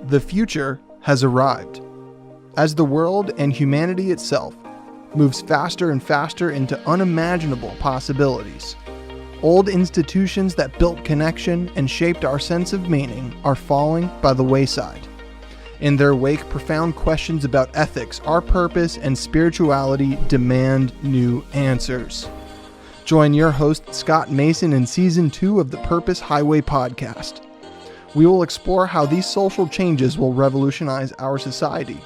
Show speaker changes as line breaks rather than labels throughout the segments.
The future has arrived. As the world and humanity itself moves faster and faster into unimaginable possibilities, old institutions that built connection and shaped our sense of meaning are falling by the wayside. In their wake, profound questions about ethics, our purpose, and spirituality demand new answers. Join your host, Scott Mason, in Season 2 of the Purpose Highway podcast. We will explore how these social changes will revolutionize our society.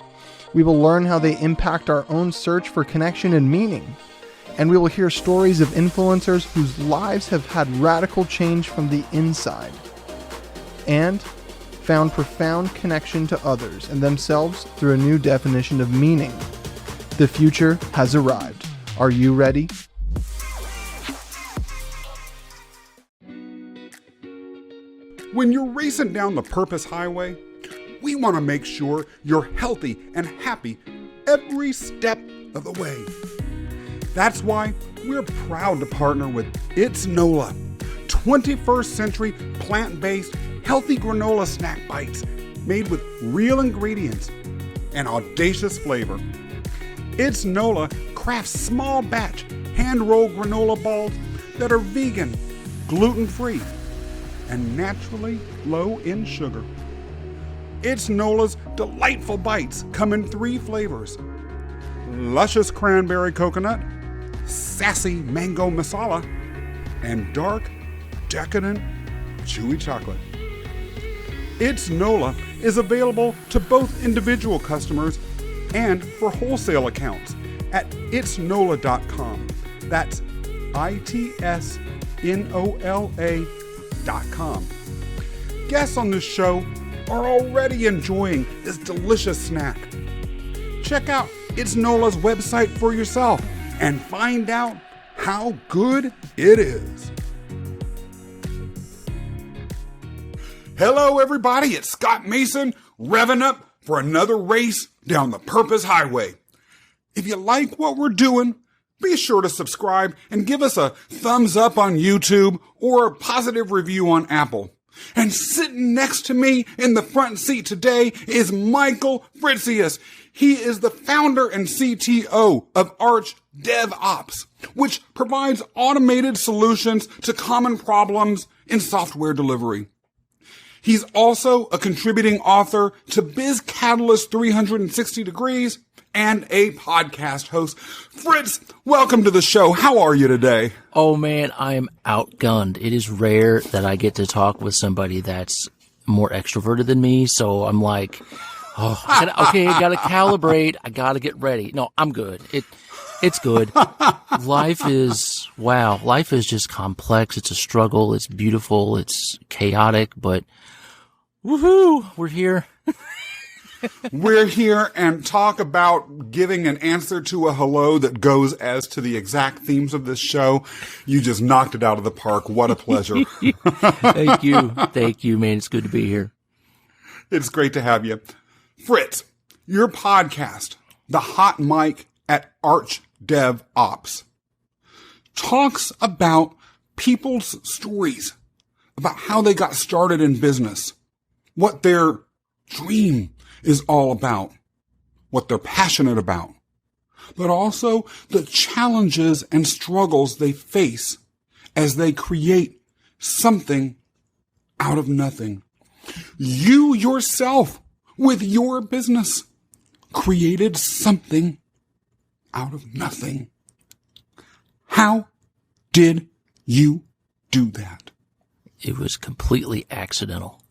We will learn how they impact our own search for connection and meaning. And we will hear stories of influencers whose lives have had radical change from the inside and found profound connection to others and themselves through a new definition of meaning. The future has arrived. Are you ready?
When you're racing down the Purpose Highway, we want to make sure you're healthy and happy every step of the way. That's why we're proud to partner with It's NOLA, 21st century plant-based healthy granola snack bites made with real ingredients and audacious flavor. It's NOLA crafts small batch hand-rolled granola balls that are vegan, gluten-free, and naturally low in sugar. It's NOLA's delightful bites come in 3 flavors: luscious cranberry coconut, sassy mango masala, and dark, decadent, chewy chocolate. It's NOLA is available to both individual customers and for wholesale accounts at itsnola.com. That's ITSNOLA.com. Guests on this show are already enjoying this delicious snack. Check out It's NOLA's website for yourself and find out how good it is. Hello everybody, it's Scott Mason, revving up for another race down the Purpose Highway. If you like what we're doing, be sure to subscribe and give us a thumbs up on YouTube or a positive review on Apple. And sitting next to me in the front seat today is Michael Fritzius. He is the founder and CTO of Arch DevOps, which provides automated solutions to common problems in software delivery. He's also a contributing author to Biz Catalyst 360 Degrees and a podcast host. Fritz, welcome to the show. How are you today?
Oh man, I am outgunned. It is rare that I get to talk with somebody that's more extroverted than me. So I'm like, I gotta calibrate. I gotta get ready. No, I'm good. It's good. Life is just complex. It's a struggle. It's beautiful. It's chaotic, but woohoo, we're here.
We're here and talk about giving an answer to a hello that goes as to the exact themes of this show. You just knocked it out of the park. What a pleasure.
Thank you. Thank you, man. It's good to be here.
It's great to have you. Fritz, your podcast, The Hot Mic at Arch DevOps, talks about people's stories, about how they got started in business, what their dream is all about, what they're passionate about, but also the challenges and struggles they face as they create something out of nothing. You yourself, with your business, created something out of nothing. How did you do that?
It was completely accidental.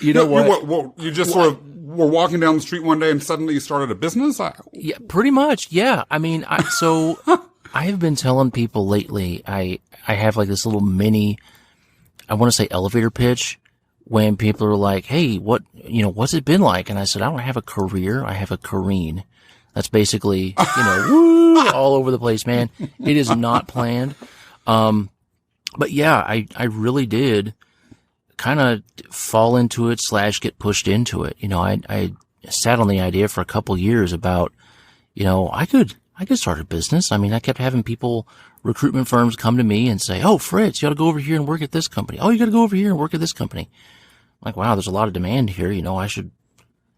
You know what?
You just sort of were walking down the street one day and suddenly you started a business?
Yeah, pretty much. Yeah. I mean, I have been telling people lately, I have like this little mini, I want to say elevator pitch when people are like, hey, what's it been like? And I said, I don't have a career. I have a careen. That's basically, woo, all over the place, man. It is not planned. But yeah, I really did kind of fall into it / get pushed into it. I sat on the idea for a couple years about, I could start a business. I mean, I kept having recruitment firms come to me and say, oh, Fritz, you ought to go over here and work at this company. Oh, you got to go over here and work at this company. like, wow, there's a lot of demand here.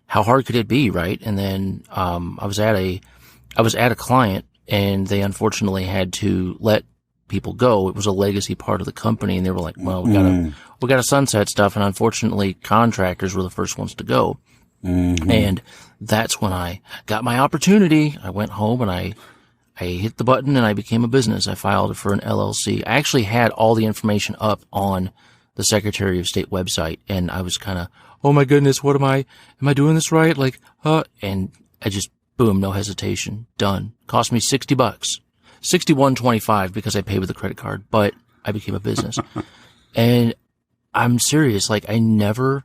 How hard could it be? Right. And then, I was at a client, and they unfortunately had to let people go. It was a legacy part of the company, and they were like, well, we gotta sunset stuff. And unfortunately, contractors were the first ones to go. Mm-hmm. And that's when I got my opportunity. I went home and I hit the button and I became a business. I filed for an LLC. I actually had all the information up on the Secretary of State website, and I was kind of, oh my goodness, am I doing this right? And I just, boom, no hesitation, done. Cost me $60, $61.25 because I paid with a credit card, but I became a business. And I'm serious. I never,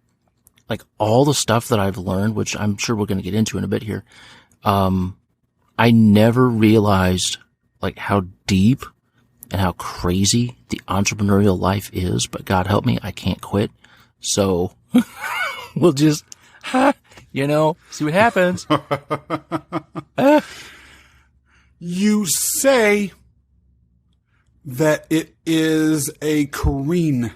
all the stuff that I've learned, which I'm sure we're going to get into in a bit here. I never realized how deep and how crazy the entrepreneurial life is, but God help me, I can't quit. So we'll just, see what happens.
You say that it is a careen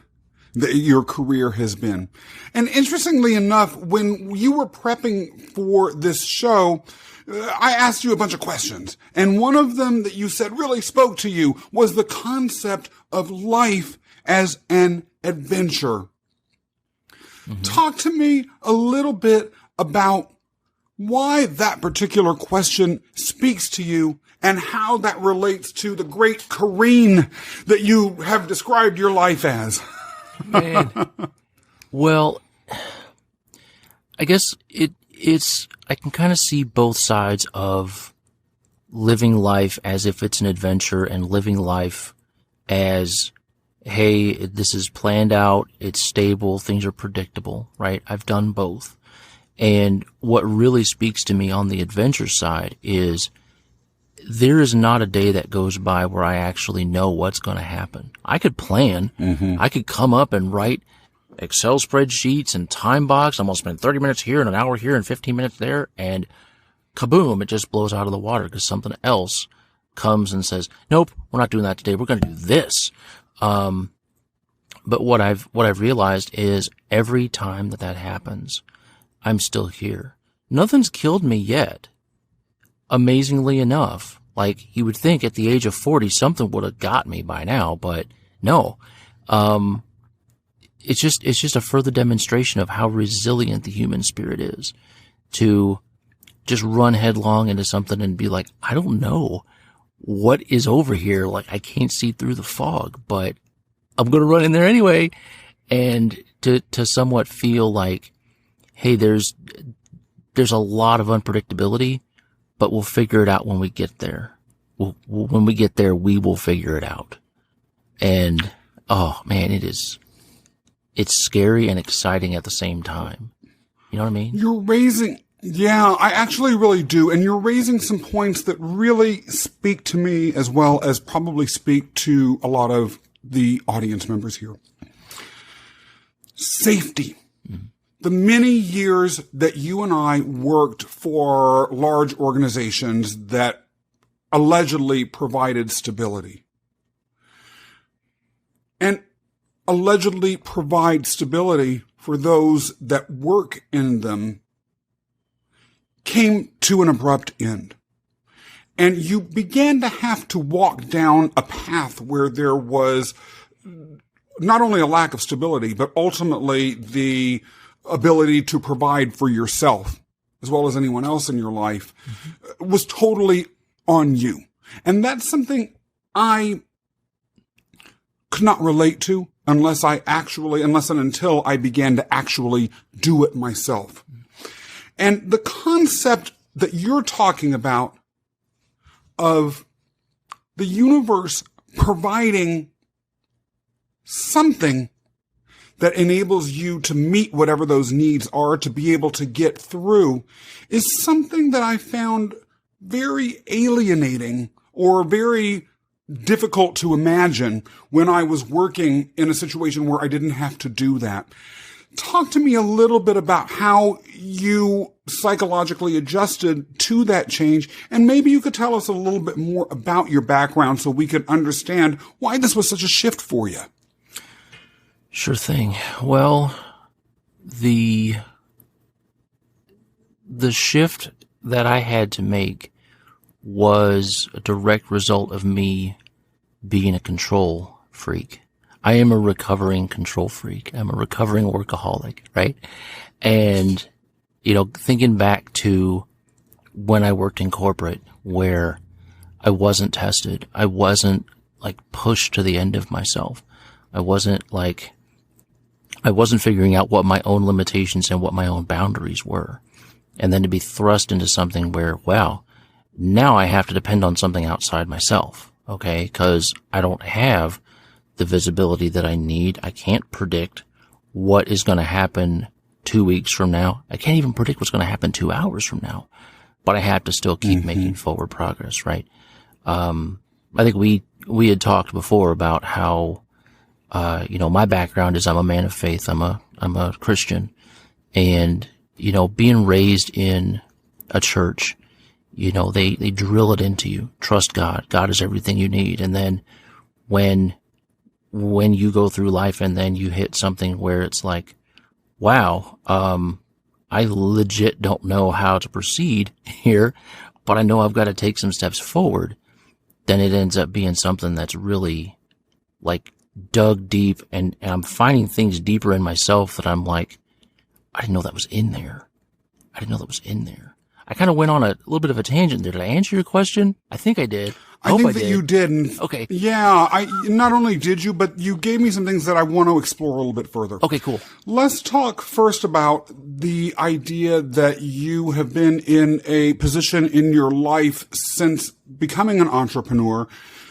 that your career has been. And interestingly enough, when you were prepping for this show, I asked you a bunch of questions. And one of them that you said really spoke to you was the concept of life as an adventure. Mm-hmm. Talk to me a little bit about why that particular question speaks to you and how that relates to the great careen that you have described your life as.
Man. Well, I guess I can kind of see both sides of living life as if it's an adventure and living life as, hey, this is planned out, it's stable, things are predictable, right? I've done both. And what really speaks to me on the adventure side is there is not a day that goes by where I actually know what's going to happen. I could plan. Mm-hmm. I could come up and write Excel spreadsheets and time box. I'm going to spend 30 minutes here and an hour here and 15 minutes there. And kaboom, it just blows out of the water because something else comes and says, nope, we're not doing that today. We're going to do this. But what I've realized is every time that happens, I'm still here. Nothing's killed me yet. Amazingly enough, you would think at the age of 40, something would have got me by now, but no. It's just a further demonstration of how resilient the human spirit is to just run headlong into something and be like, I don't know what is over here. I can't see through the fog, but I'm going to run in there anyway. And to somewhat feel like, hey, there's a lot of unpredictability, but we'll figure it out when we get there. When we get there, we will figure it out. And, oh man, it's scary and exciting at the same time. You know what I mean? Yeah, I actually really do. And you're raising some points that really speak to me as well as probably speak to a lot of the audience members here. Safety. Mm-hmm. The many years that you and I worked for large organizations that allegedly provided stability and allegedly provide stability for those that work in them came to an abrupt end. And you began to have to walk down a path where there was not only a lack of stability, but ultimately the ability to provide for yourself as well as anyone else in your life was totally on you. And that's something I could not relate to unless and until I began to actually do it myself. And the concept that you're talking about of the universe providing something that enables you to meet whatever those needs are to be able to get through is something that I found very alienating or very difficult to imagine when I was working in a situation where I didn't have to do that. Talk to me a little bit about how you psychologically adjusted to that change, and maybe you could tell us a little bit more about your background so we could understand why this was such a shift for you. Sure thing. Well, the shift that I had to make was a direct result of me being a control freak. I am a recovering control freak. I'm a recovering workaholic, right? And, thinking back to when I worked in corporate where I wasn't tested, I wasn't pushed to the end of myself. I wasn't figuring out what my own limitations and what my own boundaries were. And then to be thrust into something where, wow, now I have to depend on something outside myself, okay? Because I don't have the visibility that I need. I can't predict what is going to happen 2 weeks from now. I can't even predict what's going to happen 2 hours from now. But I have to still keep making forward progress, right? I think we had talked before about how, my background is I'm a man of faith. I'm a Christian. And, being raised in a church, they drill it into you. Trust God. God is everything you need. And then when you go through life and then you hit something where it's like, wow, I legit don't know how to proceed here, but I know I've got to take some steps forward, then it ends up being something that's really dug deep, and I'm finding things deeper in myself that I'm like, I didn't know that was in there. I kind of went on a little bit of a tangent there. Did I answer your question? I think I did.
I think that you did. And
okay.
Yeah, not only did you, but you gave me some things that I want to explore a little bit further.
Okay, cool.
Let's talk first about the idea that you have been in a position in your life since becoming an entrepreneur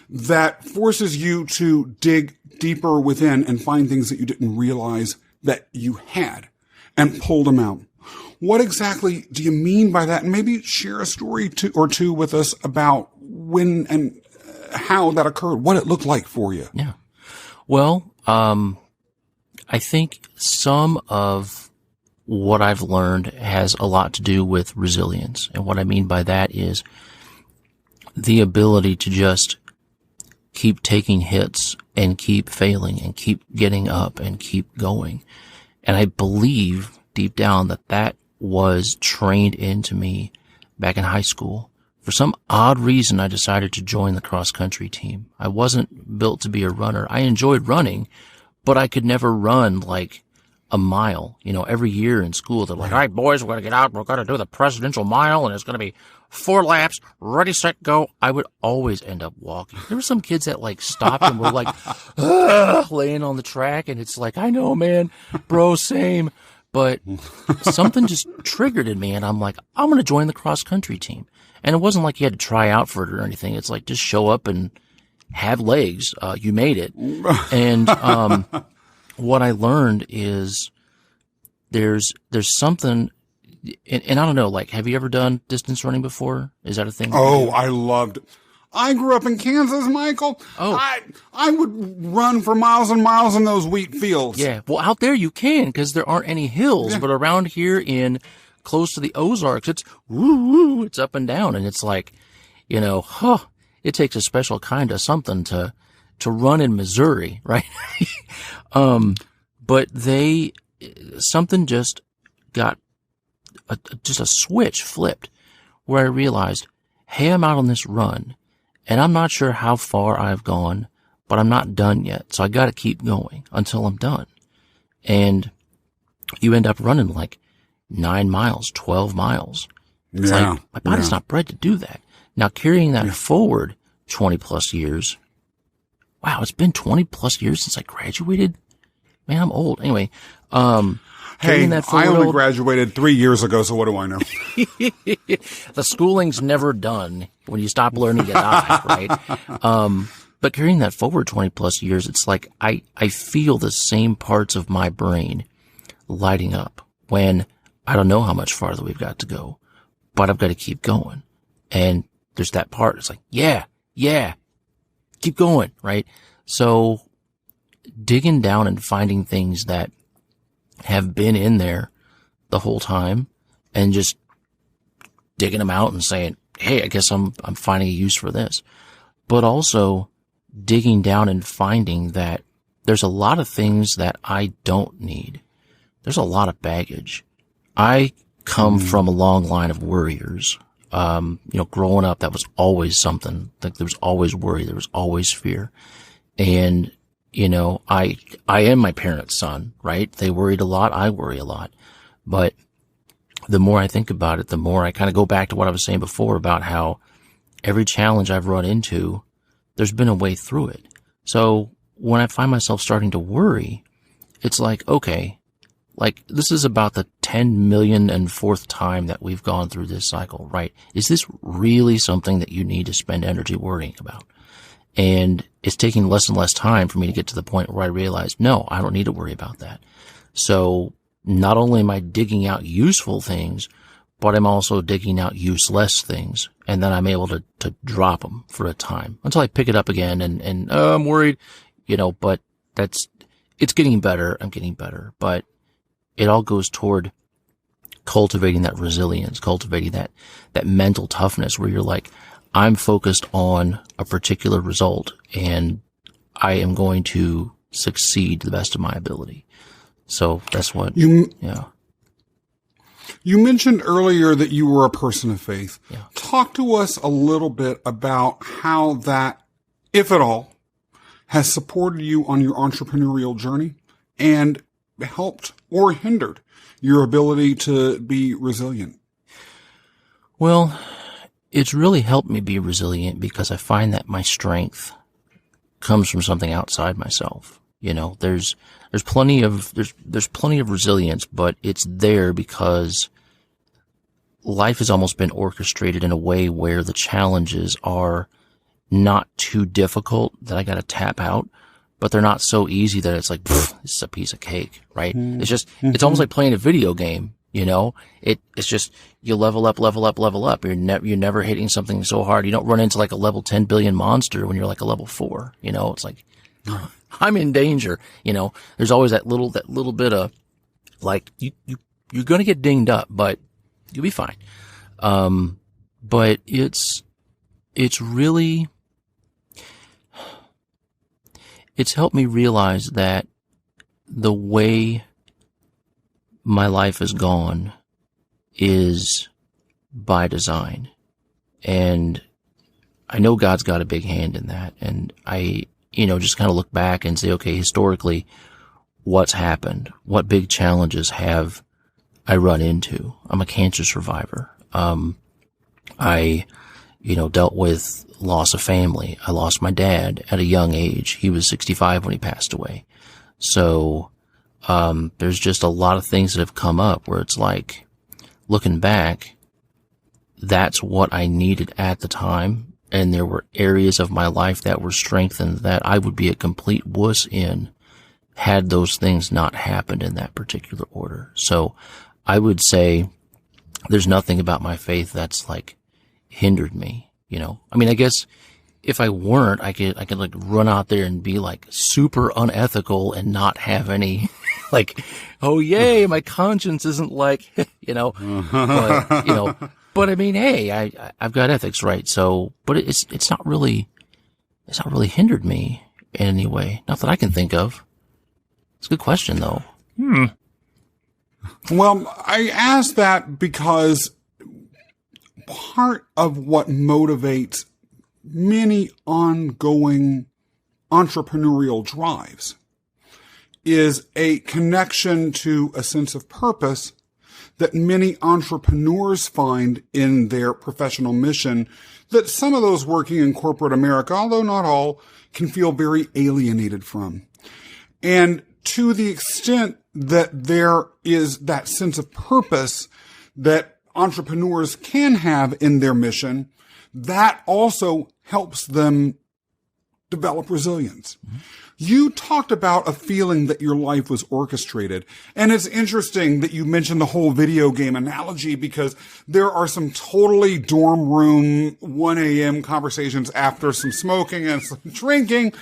that forces you to dig deeper within and find things that you didn't realize that you had and pull them out. What exactly do you mean by that? And maybe share a story or two with us about when and how that occurred, what it looked like for you.
Yeah. Well, I think some of what I've learned has a lot to do with resilience. And what I mean by that is the ability to just keep taking hits and keep failing and keep getting up and keep going. And I believe deep down that was trained into me back in high school. For some odd reason, I decided to join the cross-country team. I wasn't built to be a runner. I enjoyed running, but I could never run a mile. Every year in school, they're like, all right, boys, we're going to get out. We're going to do the presidential mile, and it's going to be 4 laps. Ready, set, go. I would always end up walking. There were some kids that stopped and were laying on the track, and it's like, I know, man, bro, same. But something just triggered in me, and I'm like, I'm going to join the cross-country team. And it wasn't like you had to try out for it or anything. It's like, just show up and have legs. You made it. And what I learned is there's something, and I don't know, have you ever done distance running before? Is that a thing?
Oh, I loved it. I grew up in Kansas, Michael.
Oh.
I would run for miles and miles in those wheat fields.
Yeah. Well, out there you can, because there aren't any hills, but around here in close to the Ozarks, it's woo, it's up and down. And it's like, it takes a special kind of something to run in Missouri, right? But something just got just a switch flipped where I realized, hey, I'm out on this run and I'm not sure how far I've gone, but I'm not done yet. So I got to keep going until I'm done. And you end up running 9 miles, 12 miles. It's my body's not bred to do that. Now carrying that forward 20 plus years. Wow, it's been 20 plus years since I graduated. Man, I'm old. Anyway,
hey, I only graduated 3 years ago, so what do I know?
The schooling's never done when you stop learning to die, right? But carrying that forward 20 plus years, it's like I feel the same parts of my brain lighting up when I don't know how much farther we've got to go, but I've got to keep going. And there's that part. It's like, yeah, keep going, right? So digging down and finding things that have been in there the whole time and just digging them out and saying, hey, I guess I'm finding a use for this. But also digging down and finding that there's a lot of things that I don't need. there's a lot of baggage. I come from a long line of worriers. Growing up, that was always something. Like there was always worry. There was always fear. And, I am my parents' son, right? They worried a lot. I worry a lot. But the more I think about it, the more I kind of go back to what I was saying before about how every challenge I've run into, there's been a way through it. So when I find myself starting to worry, it's like, okay, like this is about the 10 million and fourth time that we've gone through this cycle, right? Is this really something that you need to spend energy worrying about? And it's taking less and less time for me to get to the point where I realize, no, I don't need to worry about that. So not only am I digging out useful things, but I'm also digging out useless things. And then I'm able to drop them for a time until I pick it up again and I'm worried, but it's getting better. I'm getting better, but it all goes toward cultivating that resilience, cultivating that mental toughness where you're like, I'm focused on a particular result and I am going to succeed to the best of my ability. So that's what, yeah.
You mentioned earlier that you were a person of faith.
Yeah.
Talk to us a little bit about how that, if at all, has supported you on your entrepreneurial journey and helped or hindered your ability to be resilient.
Well, it's really helped me be resilient because I find that my strength comes from something outside myself. There's plenty of resilience, but it's there because life has almost been orchestrated in a way where the challenges are not too difficult that I got to tap out, but they're not so easy that it's like, this is a piece of cake, right? It's just, it's almost like playing a video game. It's just, you level up. You're never hitting something so hard. You don't run into like a level 10 billion monster when you're like a level 4, it's like, I'm in danger. There's always that little bit of like, you're going to get dinged up, but you'll be fine. But it's really, it's helped me realize that the way my life has gone is by design. And I know God's got a big hand in that. And I, just kind of look back and say, okay, historically, what's happened? What big challenges have I run into? I'm a cancer survivor. I dealt with loss of family. I lost my dad at a young age. He was 65 when he passed away. So, there's just a lot of things that have come up where it's like, looking back, that's what I needed at the time. And there were areas of my life that were strengthened that I would be a complete wuss in had those things not happened in that particular order. So I would say there's nothing about my faith that's like hindered me, I guess if I weren't, I could like run out there and be like super unethical and not have any like, oh yay, my conscience isn't like, but hey, I've got ethics, right? So, but it's not really hindered me in any way. Not that I can think of. It's a good question though.
Well, I asked that because part of what motivates many ongoing entrepreneurial drives is a connection to a sense of purpose that many entrepreneurs find in their professional mission that some of those working in corporate America, although not all, can feel very alienated from. And to the extent that there is that sense of purpose that entrepreneurs can have in their mission, that also helps them develop resilience. You talked about a feeling that your life was orchestrated. And it's interesting that you mentioned the whole video game analogy because there are some totally dorm room 1 a.m. conversations after some smoking and some drinking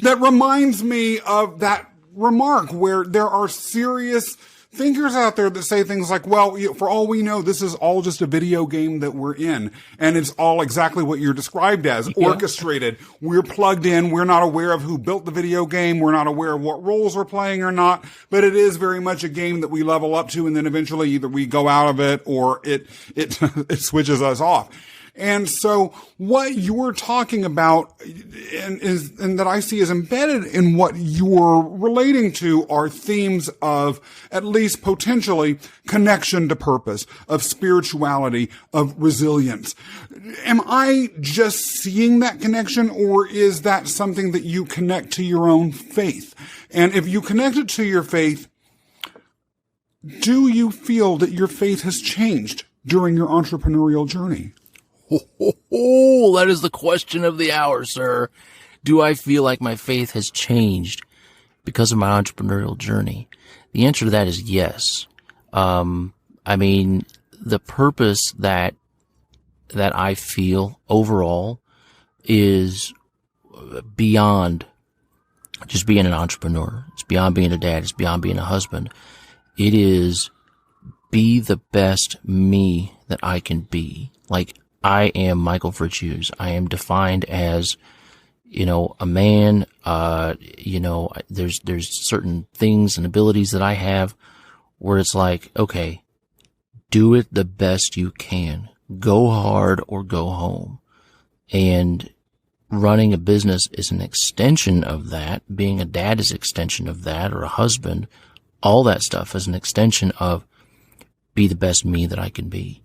that reminds me of that remark where there are serious thinkers out there that say things like, well, for all we know, this is all just a video game that we're in. And it's all exactly what you're described as, orchestrated. We're plugged in. We're not aware of who built the video game. We're not aware of what roles we're playing or not. But it is very much a game that we level up to. And then eventually either we go out of it or it it switches us off. And so what you're talking about and that I see is embedded in what you're relating to are themes of at least potentially connection to purpose, of spirituality, of resilience. Am I just seeing that connection, or is that something that you connect to your own faith? And if you connect it to your faith, do you feel that your faith has changed during your entrepreneurial journey?
Oh, that is the question of the hour, sir. Do I feel like my faith has changed because of my entrepreneurial journey? The answer to that is yes. I mean, the purpose that I feel overall is beyond just being an entrepreneur. It's beyond being a dad. It's beyond being a husband. It is be the best me that I can be. Like, I am Michael Fritzius. I am defined as, a man. There's certain things and abilities that I have where it's like, okay, do it the best you can. Go hard or go home. And running a business is an extension of that. Being a dad is an extension of that, or a husband. All that stuff is an extension of be the best me that I can be.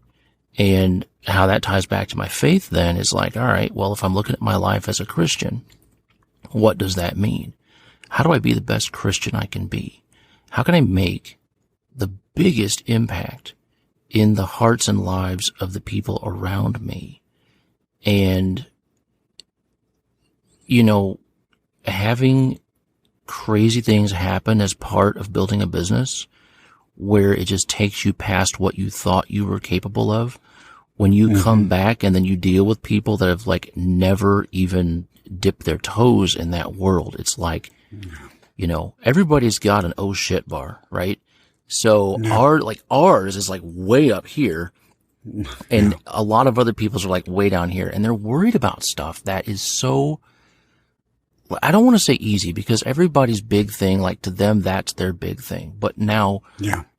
And how that ties back to my faith then is like, all right, well, if I'm looking at my life as a Christian, what does that mean? How do I be the best Christian I can be? How can I make the biggest impact in the hearts and lives of the people around me? And, having crazy things happen as part of building a business where it just takes you past what you thought you were capable of. When you come back and then you deal with people that have like never even dipped their toes in that world, it's like, everybody's got an oh shit bar, right? So ours is like way up here, and a lot of other people's are like way down here, and they're worried about stuff that is so, I don't want to say easy, because everybody's big thing, like to them, that's their big thing. But now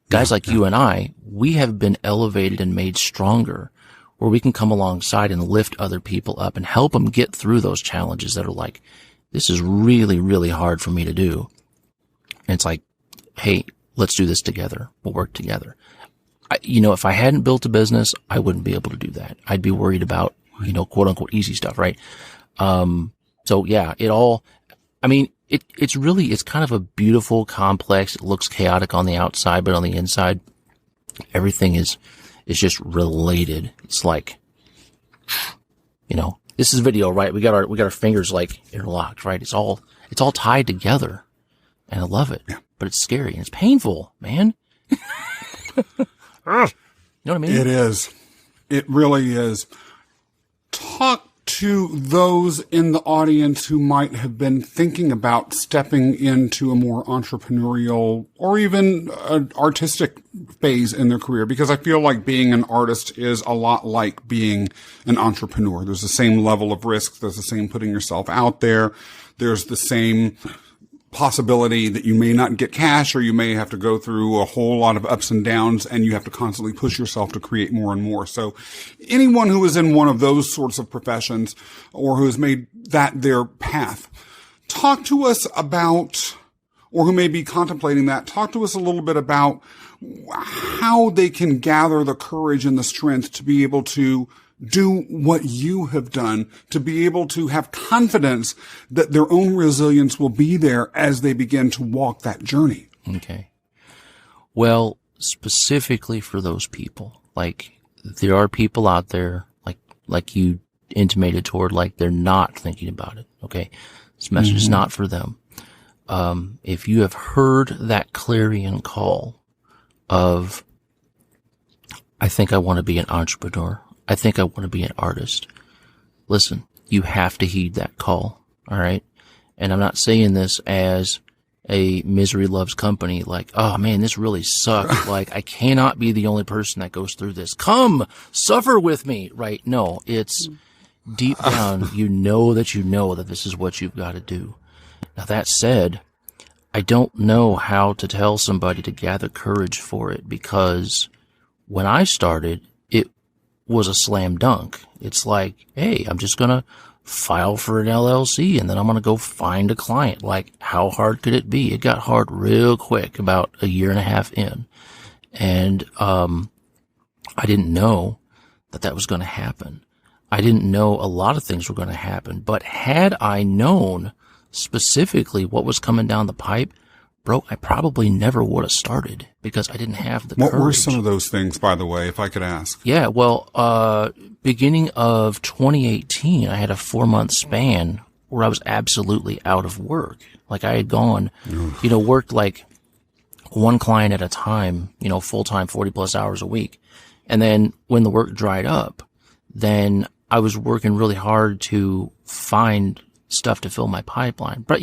guys like you and I, we have been elevated and made stronger, where we can come alongside and lift other people up and help them get through those challenges that are like, this is really, really hard for me to do. And it's like, hey, let's do this together. We'll work together. If I hadn't built a business, I wouldn't be able to do that. I'd be worried about, quote unquote easy stuff, right? So yeah, it's kind of a beautiful complex. It looks chaotic on the outside, but on the inside, everything is just related. It's like, this is video, right? We got our fingers like interlocked, right? It's all tied together, and I love it, but it's scary and it's painful, man. You know what I mean?
It is. It really is. Talk to those in the audience who might have been thinking about stepping into a more entrepreneurial or even artistic phase in their career, because I feel like being an artist is a lot like being an entrepreneur. There's the same level of risk. There's the same putting yourself out there. There's the same possibility that you may not get cash, or you may have to go through a whole lot of ups and downs, and you have to constantly push yourself to create more and more. So anyone who is in one of those sorts of professions, or who has made that their path, talk to us about, or who may be contemplating that, talk to us a little bit about how they can gather the courage and the strength to be able to do what you have done, to be able to have confidence that their own resilience will be there as they begin to walk that journey.
Okay. Well, specifically for those people, like there are people out there, like you intimated toward, like they're not thinking about it. Okay. This message is not for them. If you have heard that clarion call of, I think I want to be an entrepreneur, I think I want to be an artist. Listen, you have to heed that call. All right. And I'm not saying this as a misery loves company. Like, oh man, this really sucks. Like, I cannot be the only person that goes through this. Come suffer with me, right? No, it's deep down. You know that this is what you've got to do. Now that said, I don't know how to tell somebody to gather courage for it, because when I started, it was a slam dunk. It's like, hey, I'm just going to file for an LLC and then I'm going to go find a client. Like, how hard could it be? It got hard real quick, about a year and a half in. And I didn't know that was going to happen. I didn't know a lot of things were going to happen. But had I known specifically what was coming down the pipe, bro, I probably never would have started, because I didn't have the courage.
What were some of those things, by the way, if I could ask?
Yeah, well, beginning of 2018, I had a 4-month span where I was absolutely out of work. Like, I had gone, worked like one client at a time, full-time, 40 plus hours a week. And then when the work dried up, then I was working really hard to find stuff to fill my pipeline. But,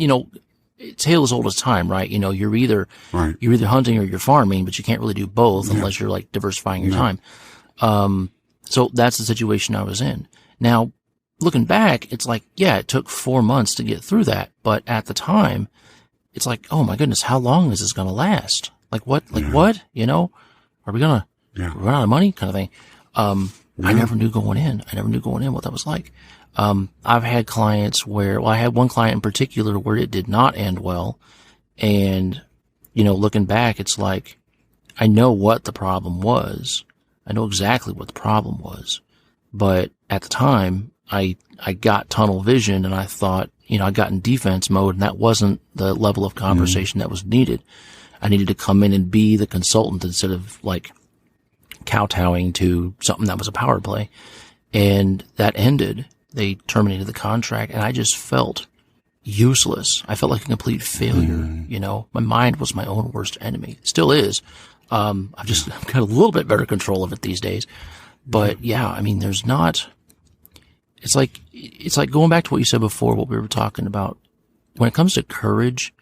tale as old as time, right? You're either hunting or you're farming, but you can't really do both unless you're like diversifying your time. So that's the situation I was in. Now, looking back, it's like, yeah, it took 4 months to get through that. But at the time, it's like, oh my goodness, how long is this going to last? Like what? Are we going to run out of money kind of thing? I never knew going in what that was like. I've had clients where, I had one client in particular where it did not end well. And, looking back, it's like, I know what the problem was. I know exactly what the problem was. But at the time, I got tunnel vision and I thought, I got in defense mode, and that wasn't the level of conversation that was needed. I needed to come in and be the consultant instead of like kowtowing to something that was a power play. And that ended. They terminated the contract, and I just felt useless. I felt like a complete failure. My mind was my own worst enemy. Still is. I've got a little bit better control of it these days. But yeah, I mean, it's like going back to what you said before, what we were talking about. When it comes to courage,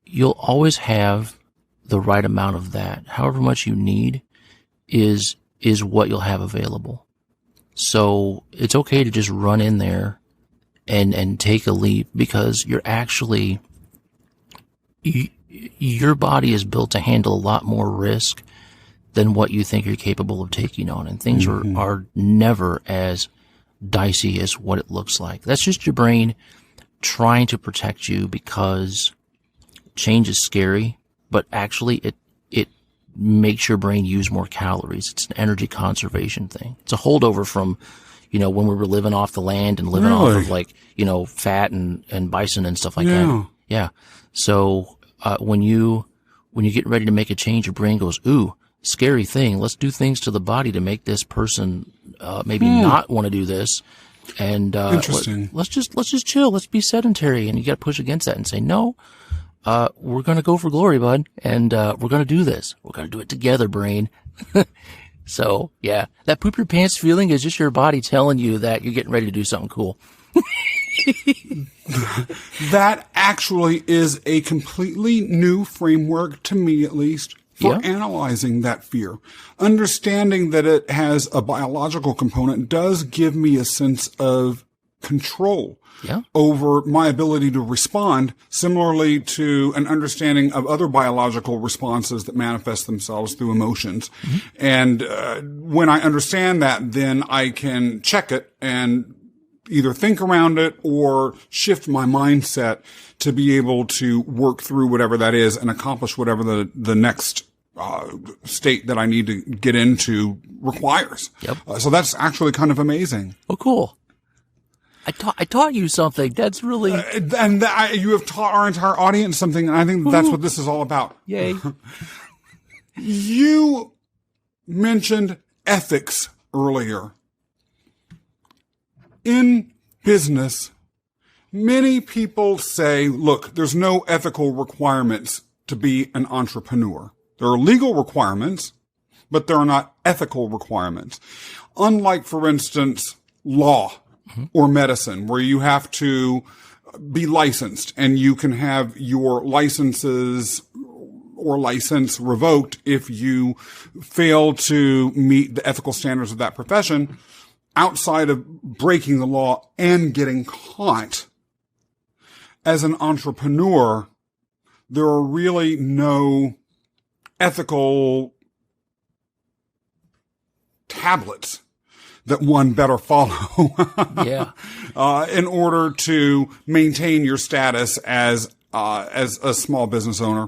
you'll always have the right amount of that. However much you need is what you'll have available. So it's okay to just run in there and take a leap, because you're actually, your body is built to handle a lot more risk than what you think you're capable of taking on. And things are never as dicey as what it looks like. That's just your brain trying to protect you, because change is scary, but actually it makes your brain use more calories. It's an energy conservation thing. It's a holdover from, when we were living off the land and living off of like, fat and bison and stuff like that. Yeah. So, when you get ready to make a change, your brain goes, ooh, scary thing. Let's do things to the body to make this person, maybe not want to do this. And,
interesting.
Let's just chill. Let's be sedentary. And you got to push against that and say, no, we're going to go for glory, bud. And, we're going to do this. We're going to do it together, brain. So yeah, that poop your pants feeling is just your body telling you that you're getting ready to do something cool.
That actually is a completely new framework, to me at least, for analyzing that fear. Understanding that it has a biological component does give me a sense of control over my ability to respond, similarly to an understanding of other biological responses that manifest themselves through emotions. And when I understand that, then I can check it and either think around it or shift my mindset to be able to work through whatever that is and accomplish whatever the next state that I need to get into requires. So that's actually kind of amazing.
Oh, cool. I taught you something. That's really...
you have taught our entire audience something, and I think that's what this is all about.
Yay.
You mentioned ethics earlier. In business, many people say, look, there's no ethical requirements to be an entrepreneur. There are legal requirements, but there are not ethical requirements. Unlike, for instance, law or medicine, where you have to be licensed, and you can have your licenses or license revoked if you fail to meet the ethical standards of that profession outside of breaking the law and getting caught. As an entrepreneur, there are really no ethical tablets that one better follow in order to maintain your status as a small business owner.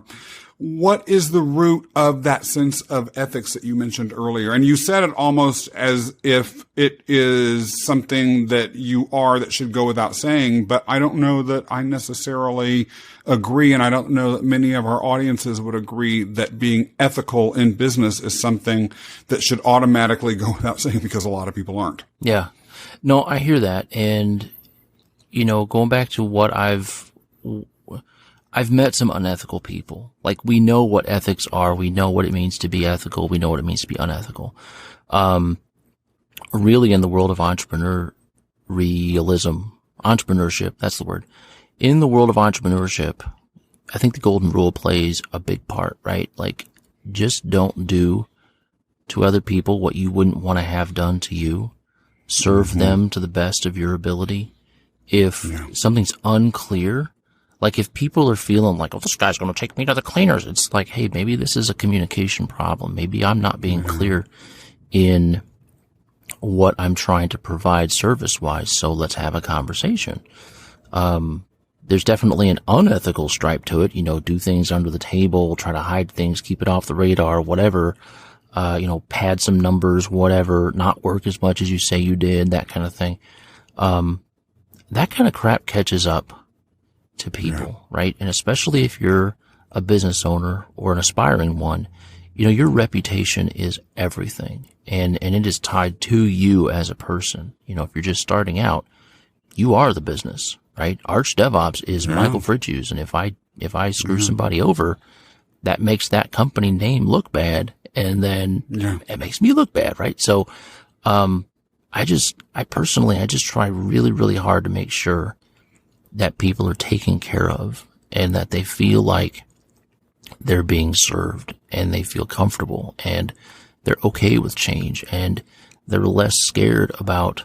What is the root of that sense of ethics that you mentioned earlier? And you said it almost as if it is something that you are that should go without saying, but I don't know that I necessarily agree, and I don't know that many of our audiences would agree that being ethical in business is something that should automatically go without saying, because a lot of people aren't.
Yeah. No, I hear that. And, going back to what I've met some unethical people. Like, we know what ethics are. We know what it means to be ethical. We know what it means to be unethical. Really, in the world of entrepreneurship, that's the word. In the world of entrepreneurship, I think the golden rule plays a big part, right? Like, just don't do to other people what you wouldn't want to have done to you. Serve them to the best of your ability. If something's unclear, like if people are feeling like, oh, this guy's going to take me to the cleaners, it's like, hey, maybe this is a communication problem. Maybe I'm not being clear in what I'm trying to provide service-wise, so let's have a conversation. There's definitely an unethical stripe to it, do things under the table, try to hide things, keep it off the radar, whatever, pad some numbers, whatever, not work as much as you say you did, that kind of thing. That kind of crap catches up to people, right? And especially if you're a business owner or an aspiring one, your reputation is everything, and it is tied to you as a person. If you're just starting out, you are the business, right? Arch DevOps is Michael Fritzius, and if I screw somebody over, that makes that company name look bad, and then it makes me look bad, right? So, I personally try really, really hard to make sure that people are taken care of and that they feel like they're being served and they feel comfortable and they're okay with change and they're less scared about,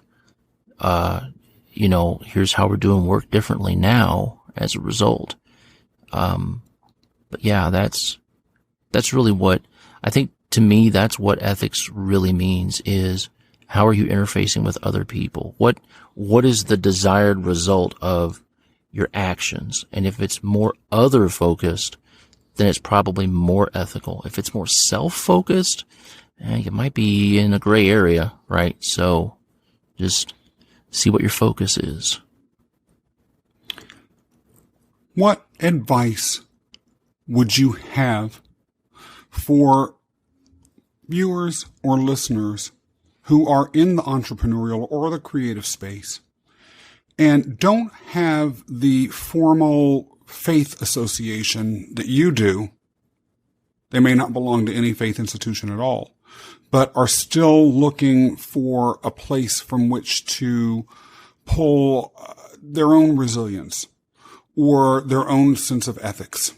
here's how we're doing work differently now as a result. But yeah, that's really what I think. To me, that's what ethics really means, is how are you interfacing with other people? What is the desired result of your actions? And if it's more other focused, then it's probably more ethical. If it's more self-focused, you might be in a gray area, right? So just see what your focus is.
What advice would you have for viewers or listeners who are in the entrepreneurial or the creative space and don't have the formal faith association that you do? They may not belong to any faith institution at all, but are still looking for a place from which to pull their own resilience or their own sense of ethics.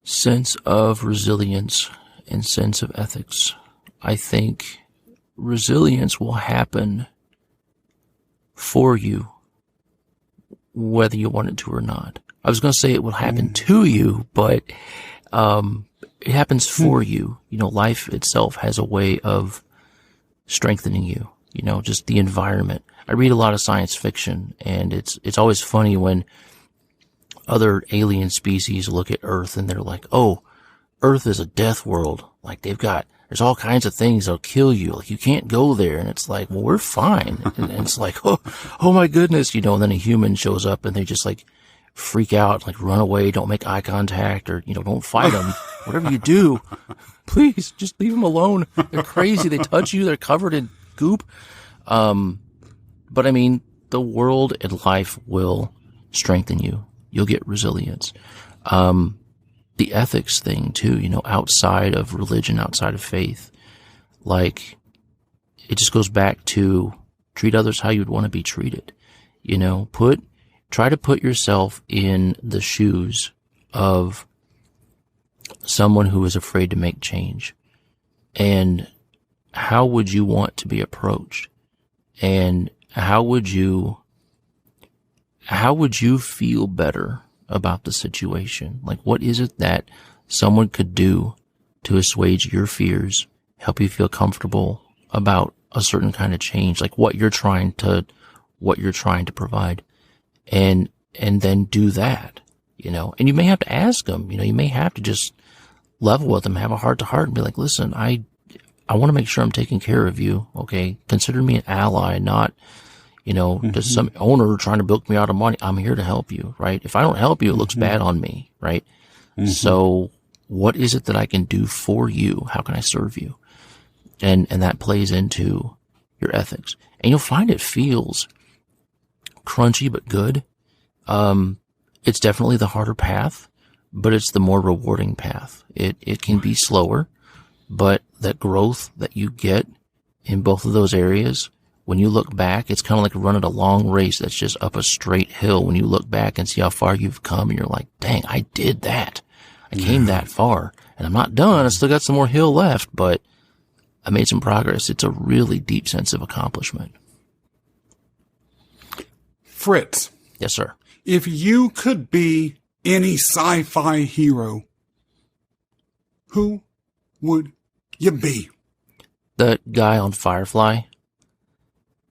Sense of resilience and sense of ethics. I think resilience will happen for you, whether you want it to or not. I was going to say it will happen to you, but it happens for you. Life itself has a way of strengthening you, just the environment. I read a lot of science fiction, and it's always funny when other alien species look at Earth and they're like, oh, Earth is a death world. Like there's all kinds of things that'll kill you. Like you can't go there. And it's like, well, we're fine. And it's like, oh my goodness, and then a human shows up and they just like freak out, like run away, don't make eye contact, or, don't fight them. Whatever you do, please just leave them alone. They're crazy. They touch you. They're covered in goop. But I mean, the world and life will strengthen you. You'll get resilience. The ethics thing too, outside of religion, outside of faith, like it just goes back to treat others how you'd want to be treated. You know, try to put yourself in the shoes of someone who is afraid to make change. And how would you want to be approached? And how would you feel better about the situation? Like, what is it that someone could do to assuage your fears, help you feel comfortable about a certain kind of change, like what you're trying to provide, and then do that, you know? And you may have to ask them, you know, you may have to just level with them, have a heart to heart and be like, listen, I want to make sure I'm taking care of you. Okay. Consider me an ally, not, you know, just some owner trying to bilk me out of money. I'm here to help you, right? If I don't help you, it looks bad on me, right? So what is it that I can do for you? How can I serve you? And that plays into your ethics. And you'll find it feels crunchy but good. It's definitely the harder path, but it's the more rewarding path. It can be slower, but that growth that you get in both of those areas, when you look back, it's kind of like running a long race that's just up a straight hill. When you look back and see how far you've come, and you're like, dang, I did that. I came that far, and I'm not done. I still got some more hill left, but I made some progress. It's a really deep sense of accomplishment.
Fritz.
Yes, sir.
If you could be any sci-fi hero, who would you be?
The guy on Firefly,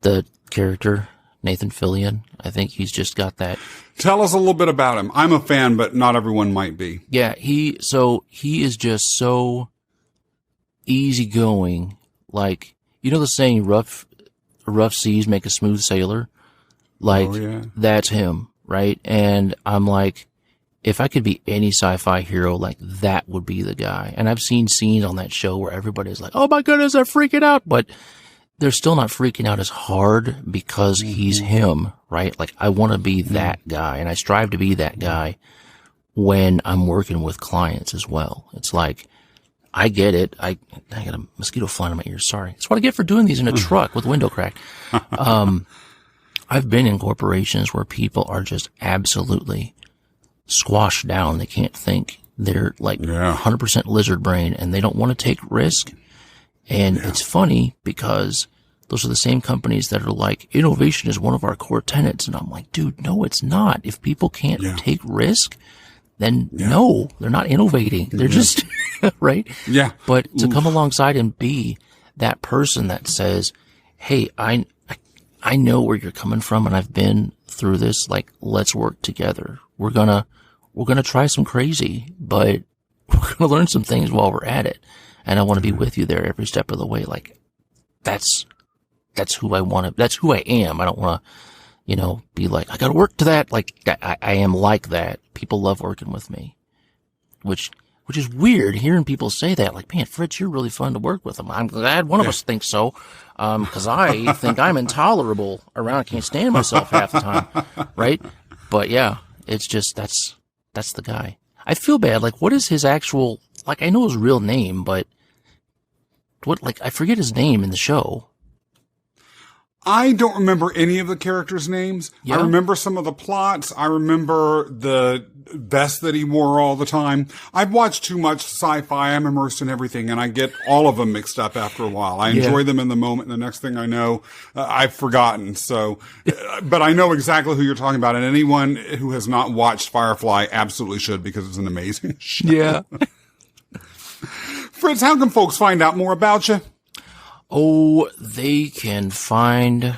the character, Nathan Fillion, I think he's just got that.
Tell us a little bit about him. I'm a fan, but not everyone might be.
Yeah, he is just so easygoing. Like, you know the saying, rough seas make a smooth sailor? Like, That's him, right? And I'm like, if I could be any sci-fi hero, like, that would be the guy. And I've seen scenes on that show where everybody's like, oh my goodness, they're freaking out. But they're still not freaking out as hard because he's him, right? Like, I want to be that guy, and I strive to be that guy when I'm working with clients as well. It's like, I get it. I got a mosquito flying in my ears. Sorry. That's what I get for doing these in a truck with the window cracked. I've been in corporations where people are just absolutely squashed down. They can't think. They're like 100% lizard brain, and they don't want to take risk. And it's funny because those are the same companies that are like, innovation is one of our core tenets. And I'm like, dude, no, it's not. If people can't take risk, then no, they're not innovating. They're just, right?
Yeah.
But to come alongside and be that person that says, hey, I know where you're coming from, and I've been through this. Like, let's work together. We're gonna try some crazy, but we're gonna learn some things while we're at it. And I want to be with you there every step of the way. Like, that's who I want to, that's who I am. I don't want to, you know, be like, I got to work to that. Like, I am like that. People love working with me, which is weird hearing people say that. Like, man, Fritz, you're really fun to work with. I'm glad one of us thinks so. Cause I think I'm intolerable around. I can't stand myself half the time. Right. But yeah, it's just, that's the guy. I feel bad. Like, what is his actual, like, I know his real name, but I forget his name in the show.
I don't remember any of the characters' names.
Yeah.
I remember some of the plots. I remember the vest that he wore all the time. I've watched too much sci-fi. I'm immersed in everything, and I get all of them mixed up after a while. I enjoy them in the moment, and the next thing I know, I've forgotten. So, but I know exactly who you're talking about, and anyone who has not watched Firefly absolutely should, because it's an amazing show.
Yeah.
Fritz, how can folks find out more about you?
Oh, they can find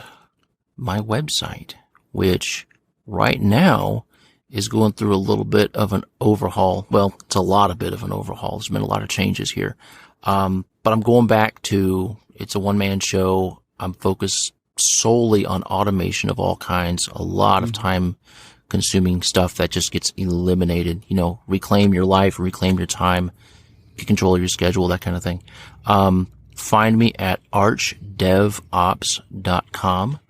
my website, which right now is going through a little bit of an overhaul. Well, it's a lot of bit of an overhaul. There's been a lot of changes here. But I'm going back to, it's a one-man show. I'm focused solely on automation of all kinds, a lot of time consuming stuff that just gets eliminated. You know, reclaim your life, reclaim your time, get control of your schedule, that kind of thing. Find me at archdevops.com.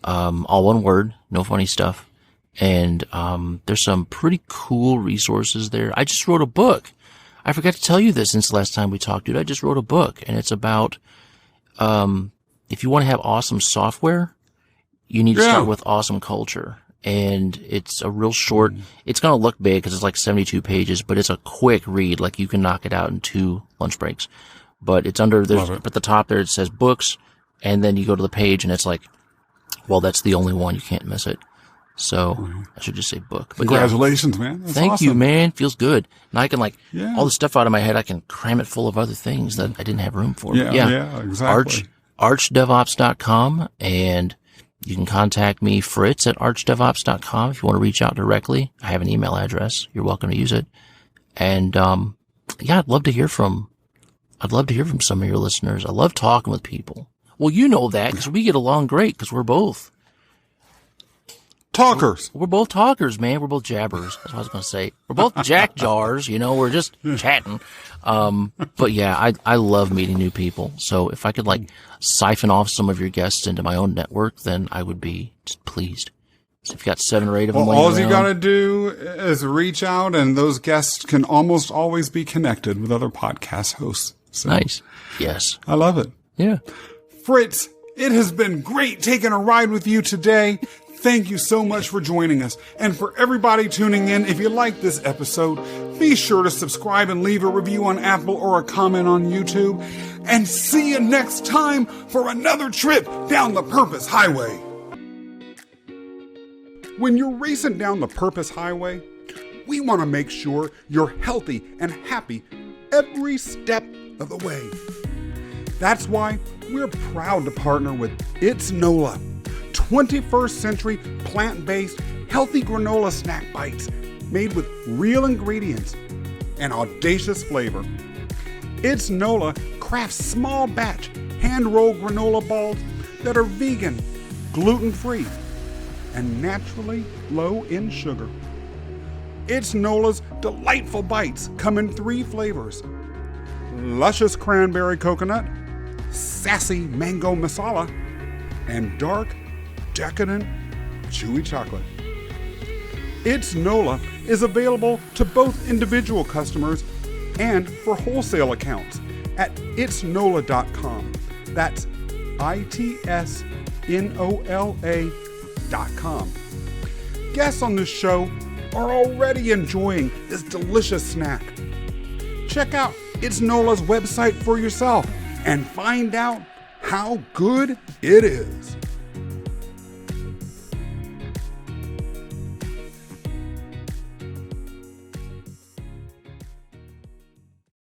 All one word, no funny stuff. And there's some pretty cool resources there. I just wrote a book. I forgot to tell you this since the last time we talked, dude. I just wrote a book, and it's about if you want to have awesome software, you need to start with awesome culture. And it's a real short, it's going to look big because it's like 72 pages, but it's a quick read. Like you can knock it out in 2 lunch breaks. But it's up at the top there, it says books. And then you go to the page and it's like, well, that's the only one. You can't miss it. So I should just say book. But
congratulations, man. That's
thank
awesome.
you, man. Feels good. And I can all the stuff out of my head, I can cram it full of other things that I didn't have room for.
Yeah, exactly.
ArchDevOps.com, and you can contact me, Fritz, at ArchDevOps.com if you want to reach out directly. I have an email address. You're welcome to use it. And, I'd love to hear from some of your listeners. I love talking with people. Well, you know that because we get along great because we're both
talkers.
We're both talkers, man. We're both jabbers. That's what I was going to say. We're both jack jars, we're just chatting. But yeah, I love meeting new people. So if I could siphon off some of your guests into my own network, then I would be just pleased. So if you got 7 or 8 of them,
all you got to do is reach out, and those guests can almost always be connected with other podcast hosts. So,
nice. Yes.
I love it.
Yeah.
Fritz, it has been great taking a ride with you today. Thank you so much for joining us. And for everybody tuning in, if you like this episode, be sure to subscribe and leave a review on Apple or a comment on YouTube. And see you next time for another trip down the Purpose Highway. When you're racing down the Purpose Highway, we want to make sure you're healthy and happy every step of the way. That's why we're proud to partner with It's NOLA, 21st century plant-based healthy granola snack bites made with real ingredients and audacious flavor. It's NOLA crafts small batch hand-rolled granola balls that are vegan, gluten-free, and naturally low in sugar. It's NOLA's delightful bites come in 3 flavors: luscious cranberry coconut, sassy mango masala, and dark, decadent, chewy chocolate. It's NOLA is available to both individual customers and for wholesale accounts at itsnola.com. That's ITSNOLA.com. Guests on this show are already enjoying this delicious snack. Check out It's NOLA's website for yourself and find out how good it is.